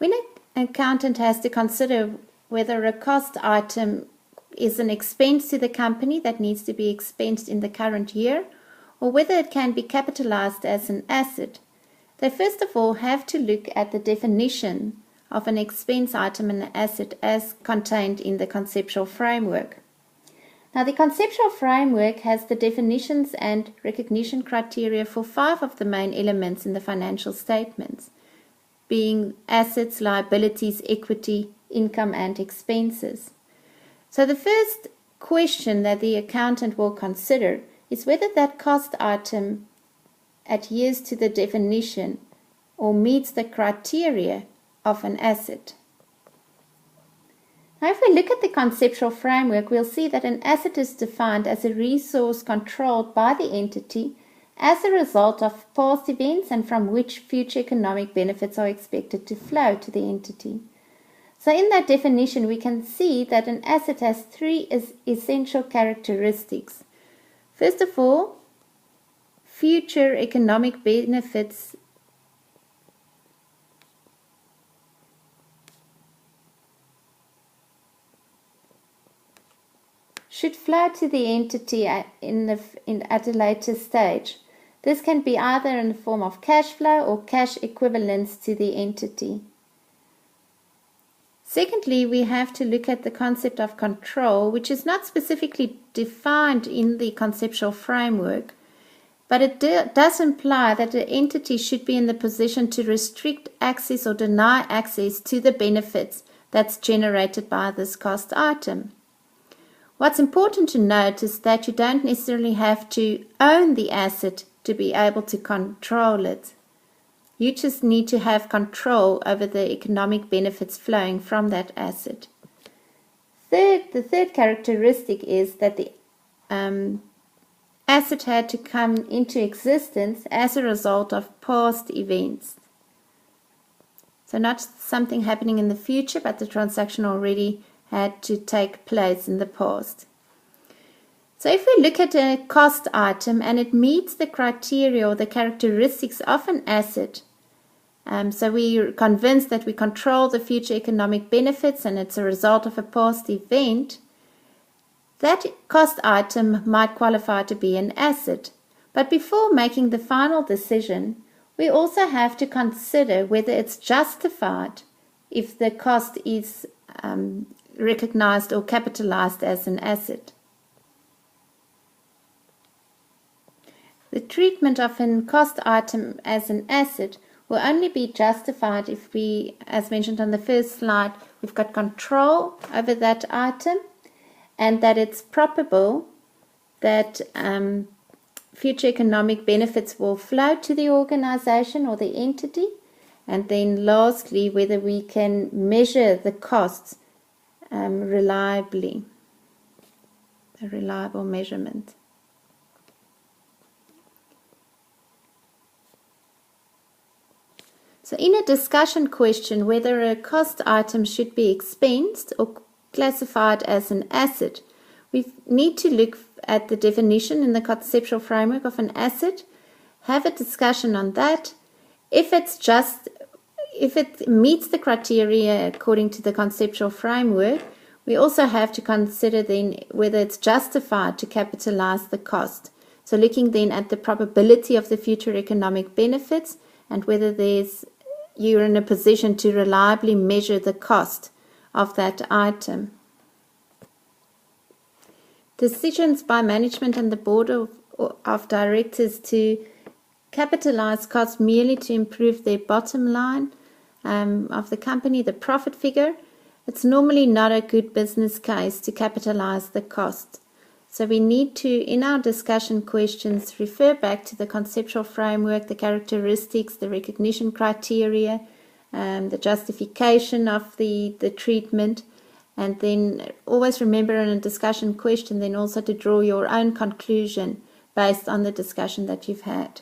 When an accountant has to consider whether a cost item is an expense to the company that needs to be expensed in the current year, or whether it can be capitalized as an asset, they first of all have to look at the definition of an expense item and an asset as contained in the conceptual framework. Now, the conceptual framework has the definitions and recognition criteria for 5 of the main elements in the financial statements, being assets, liabilities, equity, income, and expenses. So the first question that the accountant will consider is whether that cost item adheres to the definition or meets the criteria of an asset. Now, if we look at the conceptual framework, we'll see that an asset is defined as a resource controlled by the entity as a result of past events and from which future economic benefits are expected to flow to the entity. So in that definition, we can see that an asset has 3 essential characteristics. First of all, future economic benefits should flow to the entity at a later stage. This can be either in the form of cash flow or cash equivalents to the entity. Secondly, we have to look at the concept of control, which is not specifically defined in the conceptual framework, but it does imply that the entity should be in the position to restrict access or deny access to the benefits that's generated by this cost item. What's important to note is that you don't necessarily have to own the asset to be able to control it. You just need to have control over the economic benefits flowing from that asset. The third characteristic is that the asset had to come into existence as a result of past events. So not something happening in the future, but the transaction already had to take place in the past. So if we look at a cost item and it meets the criteria or the characteristics of an asset, so we're convinced that we control the future economic benefits and it's a result of a past event, that cost item might qualify to be an asset. But before making the final decision, we also have to consider whether it's justified if the cost is recognized or capitalized as an asset. The treatment of a cost item as an asset will only be justified if we, as mentioned on the first slide, we've got control over that item and that it's probable that future economic benefits will flow to the organization or the entity. And then lastly, whether we can measure the costs reliably, a reliable measurement. So in a discussion question whether a cost item should be expensed or classified as an asset, we need to look at the definition in the conceptual framework of an asset, have a discussion on that. If it meets the criteria according to the conceptual framework, we also have to consider then whether it's justified to capitalize the cost. So looking then at the probability of the future economic benefits and whether you're in a position to reliably measure the cost of that item. Decisions by management and the board of directors to capitalize costs merely to improve their bottom line of the company, the profit figure, it's normally not a good business case to capitalize the cost. So we need to, in our discussion questions, refer back to the conceptual framework, the characteristics, the recognition criteria, the justification of the treatment, and then always remember in a discussion question then also to draw your own conclusion based on the discussion that you've had.